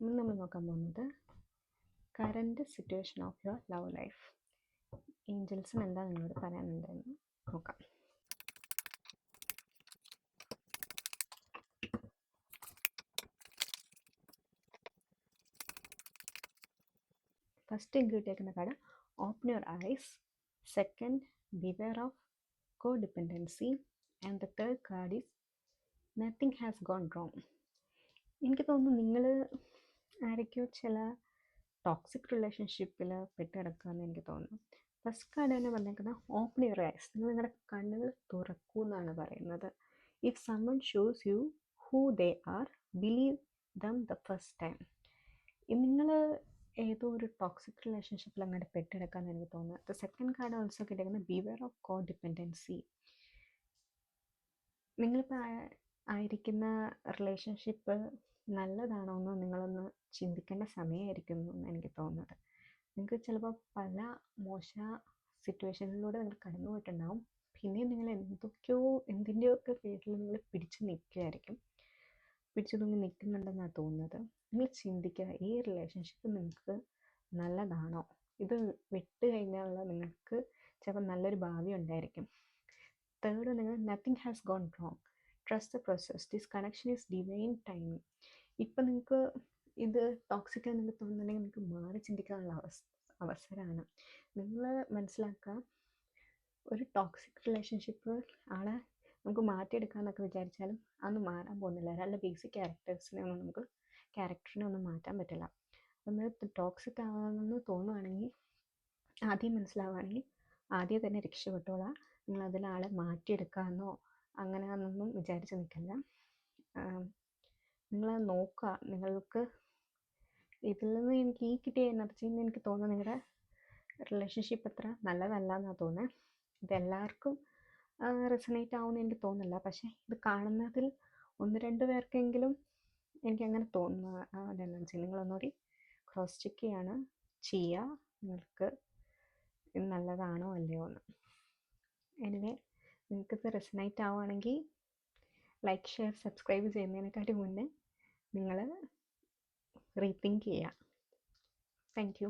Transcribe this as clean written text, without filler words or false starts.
ഇന്ന് നമ്മൾ നോക്കാൻ പോകുന്നത് current situation of your love life. ഏഞ്ചൽസിന് എന്താ നിങ്ങളോട് പറയാനുണ്ടെന്ന് നോക്കാം. ഫസ്റ്റ് എനിക്ക് കിട്ടിയേക്കുന്ന card open your eyes, second beware of codependency, and the third card is nothing has gone wrong. എനിക്ക് തോന്നുന്നു നിങ്ങൾ ആരൊക്കെയോ ചില ടോക്സിക് റിലേഷൻഷിപ്പിൽ പെട്ട് കിടക്കുകയെന്ന് എനിക്ക് തോന്നുന്നു. ഫസ്റ്റ് കാർഡ് തന്നെ പറഞ്ഞേക്കുന്നത് ഓപ്പൺ യുവർ ഐസ്, നിങ്ങൾ നിങ്ങളുടെ കണ്ണുകൾ തുറക്കൂ എന്നാണ് പറയുന്നത്. If someone shows U who they are, believe them the first time. നിങ്ങൾ ഏതോ ഒരു ടോക്സിക് റിലേഷൻഷിപ്പിൽ അങ്ങോട്ട് പെട്ടെടുക്കാമെന്ന് എനിക്ക് തോന്നുന്നത്. ദ സെക്കൻഡ് കാർഡ് ഓൾസോ കിട്ടിയിരിക്കുന്നത് ബിവെയർ ഓഫ് കോ ഡിപ്പെൻഡൻസി. നിങ്ങളിപ്പോൾ ആയിരിക്കുന്ന റിലേഷൻഷിപ്പ് നല്ലതാണോ എന്ന് നിങ്ങളൊന്ന് ചിന്തിക്കേണ്ട സമയമായിരിക്കുന്നു എന്ന് എനിക്ക് തോന്നുന്നത്. നിങ്ങൾക്ക് ചിലപ്പോൾ പല മോശ സിറ്റുവേഷനിലൂടെ നിങ്ങൾ കടന്നു പോയിട്ടുണ്ടാവും. പിന്നെ നിങ്ങൾ എന്തിൻ്റെയൊക്കെ പേരിൽ നിങ്ങൾ പിടിച്ചു നിൽക്കുകയായിരിക്കും, പിടിച്ചു തൂങ്ങി നിൽക്കുന്നുണ്ടെന്നാണ് തോന്നുന്നത്. നിങ്ങൾ ചിന്തിക്കുക, ഈ റിലേഷൻഷിപ്പ് നിങ്ങൾക്ക് നല്ലതാണോ? ഇത് വിട്ട് കഴിഞ്ഞാലുള്ള നിങ്ങൾക്ക് ചിലപ്പോൾ നല്ലൊരു ഭാവി ഉണ്ടായിരിക്കും. തേർഡ്, നിങ്ങൾ nothing has gone wrong, trust the process, this connection is divine timing. ഇപ്പം നിങ്ങൾക്ക് ഇത് ടോക്സിക് എന്ന് നിങ്ങൾക്ക് തോന്നുന്നുണ്ടെങ്കിൽ നിങ്ങൾക്ക് മാറി ചിന്തിക്കാനുള്ള അവസരമാണ്. നിങ്ങൾ മനസ്സിലാക്കുക, ഒരു ടോക്സിക് റിലേഷൻഷിപ്പ് ആളെ നമുക്ക് മാറ്റിയെടുക്കാമെന്നൊക്കെ വിചാരിച്ചാലും അതൊന്നും മാറാൻ പോകുന്നില്ല. ഒരാളുടെ ബേസിക് ക്യാരക്ടറിനെ ഒന്നും മാറ്റാൻ പറ്റില്ല. നമ്മൾ ടോക്സിക് ആണെന്ന് തോന്നുവാണെങ്കിൽ, ആദ്യം മനസ്സിലാവുകയാണെങ്കിൽ ആദ്യം തന്നെ രക്ഷപ്പെട്ടോളാം. നിങ്ങൾ അതിലാളെ മാറ്റിയെടുക്കാമെന്നോ അങ്ങനെയാണെന്നൊന്നും വിചാരിച്ച് നിൽക്കില്ല. നിങ്ങൾ നോക്കുക, നിങ്ങൾക്ക് ഇതിൽ നിന്ന് എനിക്ക് ഈ കിട്ടിയ എനർജിയിൽ നിന്ന് എനിക്ക് തോന്നുന്നു നിങ്ങളുടെ റിലേഷൻഷിപ്പ് അത്ര നല്ലതല്ല എന്നാണ് തോന്നുന്നത്. ഇതെല്ലാവർക്കും റെസണേറ്റ് ആവുമെന്ന് എനിക്ക് തോന്നുന്നില്ല. പക്ഷേ ഇത് കാണുന്നതിൽ 1-2 പേർക്കെങ്കിലും എനിക്കങ്ങനെ തോന്നുന്ന ആ ഒരു എനർജി. നിങ്ങളൊന്നുകൂടി ക്രോസ് ചെക്ക് ചെയ്യുക നിങ്ങൾക്ക് ഇത് നല്ലതാണോ അല്ലയോ എന്ന്. എനിവേ, നിങ്ങൾക്കിത് റെസണേറ്റ് ആവുകയാണെങ്കിൽ ലൈക്ക്, ഷെയർ, സബ്സ്ക്രൈബ് ചെയ്യുന്നതിനെക്കാട്ടി മുന്നേ നിങ്ങൾ റീതിങ്ക് ചെയ്യുക. Thank you.